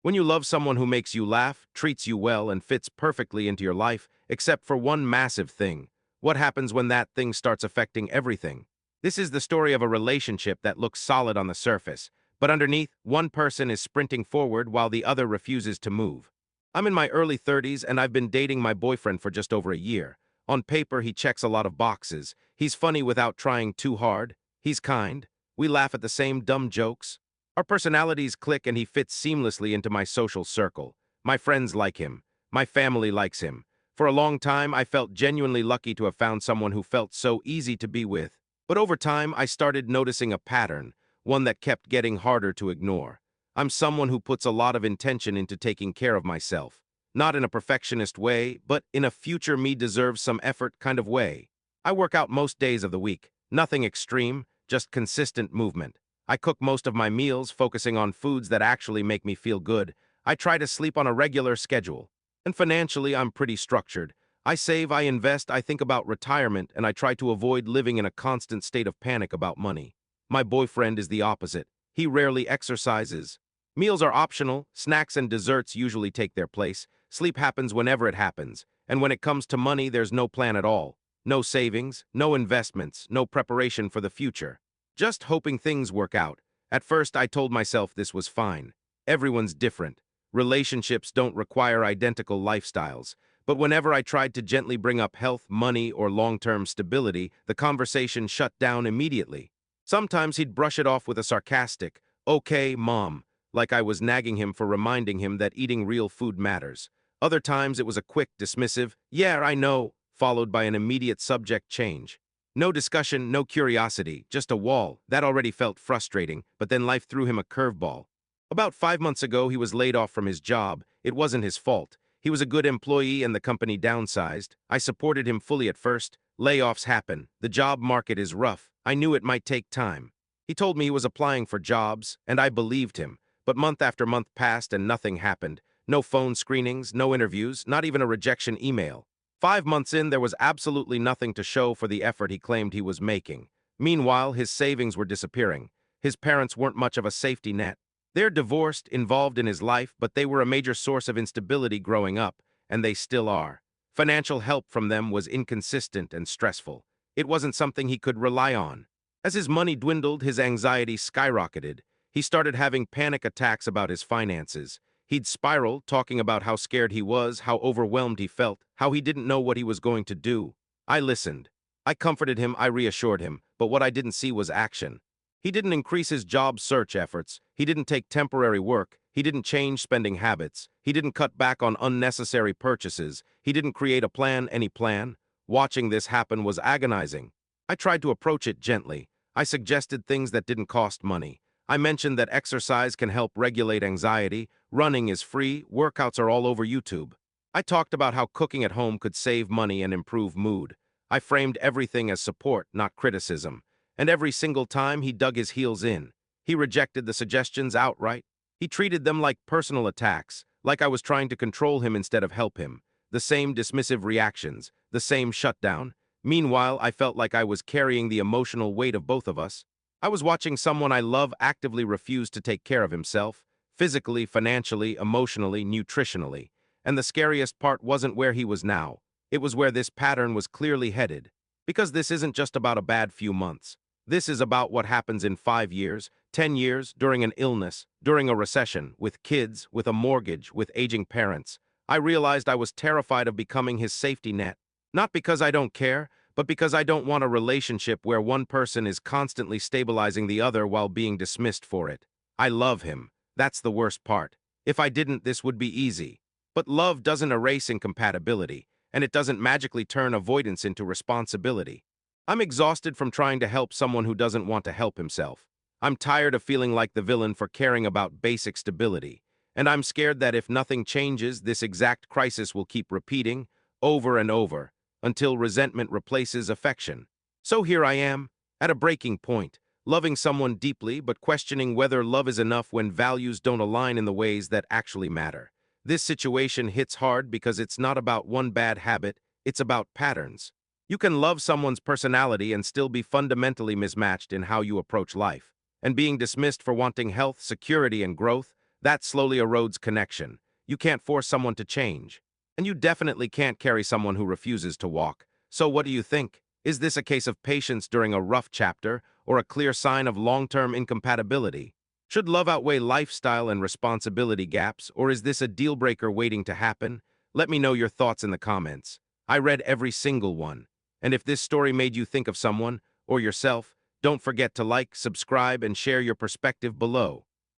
When you love someone who makes you laugh, treats you well, and fits perfectly into your life, except for one massive thing. What happens when that thing starts affecting everything? This is the story of a relationship that looks solid on the surface, but underneath, one person is sprinting forward while the other refuses to move. I'm in my early 30s and I've been dating my boyfriend for just over a year. On paper, he checks a lot of boxes. He's funny without trying too hard. He's kind. We laugh at the same dumb jokes. Our personalities click and he fits seamlessly into my social circle. My friends like him. My family likes him. For a long time, I felt genuinely lucky to have found someone who felt so easy to be with. But over time, I started noticing a pattern, one that kept getting harder to ignore. I'm someone who puts a lot of intention into taking care of myself. Not in a perfectionist way, but in a future me deserves some effort kind of way. I work out most days of the week. Nothing extreme, just consistent movement. I cook most of my meals, focusing on foods that actually make me feel good. I try to sleep on a regular schedule. And financially, I'm pretty structured. I save, I invest, I think about retirement, and I try to avoid living in a constant state of panic about money. My boyfriend is the opposite. He rarely exercises. Meals are optional, snacks and desserts usually take their place. Sleep happens whenever it happens. And when it comes to money, there's no plan at all. No savings, no investments, no preparation for the future. Just hoping things work out. At first, I told myself this was fine. Everyone's different. Relationships don't require identical lifestyles. But whenever I tried to gently bring up health, money, or long-term stability, the conversation shut down immediately. Sometimes he'd brush it off with a sarcastic, "Okay, Mom," like I was nagging him for reminding him that eating real food matters. Other times it was a quick, dismissive, "Yeah, I know," followed by an immediate subject change. No discussion, no curiosity, just a wall. That already felt frustrating, but then life threw him a curveball. About 5 months ago, he was laid off from his job. It wasn't his fault. He was a good employee and the company downsized. I supported him fully at first. Layoffs happen. The job market is rough. I knew it might take time. He told me he was applying for jobs, and I believed him. But month after month passed and nothing happened. No phone screenings, no interviews, not even a rejection email. 5 months in, there was absolutely nothing to show for the effort he claimed he was making. Meanwhile, his savings were disappearing. His parents weren't much of a safety net. They're divorced, involved in his life, but they were a major source of instability growing up, and they still are. Financial help from them was inconsistent and stressful. It wasn't something he could rely on. As his money dwindled, his anxiety skyrocketed. He started having panic attacks about his finances. He'd spiral, talking about how scared he was, how overwhelmed he felt, how he didn't know what he was going to do. I listened. I comforted him, I reassured him, but what I didn't see was action. He didn't increase his job search efforts. He didn't take temporary work. He didn't change spending habits. He didn't cut back on unnecessary purchases. He didn't create a plan, any plan. Watching this happen was agonizing. I tried to approach it gently. I suggested things that didn't cost money. I mentioned that exercise can help regulate anxiety, running is free, workouts are all over YouTube. I talked about how cooking at home could save money and improve mood. I framed everything as support, not criticism. And every single time he dug his heels in. He rejected the suggestions outright. He treated them like personal attacks, like I was trying to control him instead of help him. The same dismissive reactions, the same shutdown. Meanwhile, I felt like I was carrying the emotional weight of both of us. I was watching someone I love actively refuse to take care of himself, physically, financially, emotionally, nutritionally. And the scariest part wasn't where he was now. It was where this pattern was clearly headed. Because this isn't just about a bad few months. This is about what happens in 5 years, 10 years, during an illness, during a recession, with kids, with a mortgage, with aging parents. I realized I was terrified of becoming his safety net. Not because I don't care, but because I don't want a relationship where one person is constantly stabilizing the other while being dismissed for it. I love him. That's the worst part. If I didn't, this would be easy. But love doesn't erase incompatibility, and it doesn't magically turn avoidance into responsibility. I'm exhausted from trying to help someone who doesn't want to help himself. I'm tired of feeling like the villain for caring about basic stability. And I'm scared that if nothing changes, this exact crisis will keep repeating, over and over, until resentment replaces affection. So here I am, at a breaking point, loving someone deeply but questioning whether love is enough when values don't align in the ways that actually matter. This situation hits hard because it's not about one bad habit, it's about patterns. You can love someone's personality and still be fundamentally mismatched in how you approach life. And being dismissed for wanting health, security, and growth, That slowly erodes connection. You can't force someone to change. And you definitely can't carry someone who refuses to walk. So what do you think? Is this a case of patience during a rough chapter, or a clear sign of long-term incompatibility? Should love outweigh lifestyle and responsibility gaps, or is this a deal-breaker waiting to happen? Let me know your thoughts in the comments. I read every single one. And if this story made you think of someone, or yourself, don't forget to like, subscribe, and share your perspective below.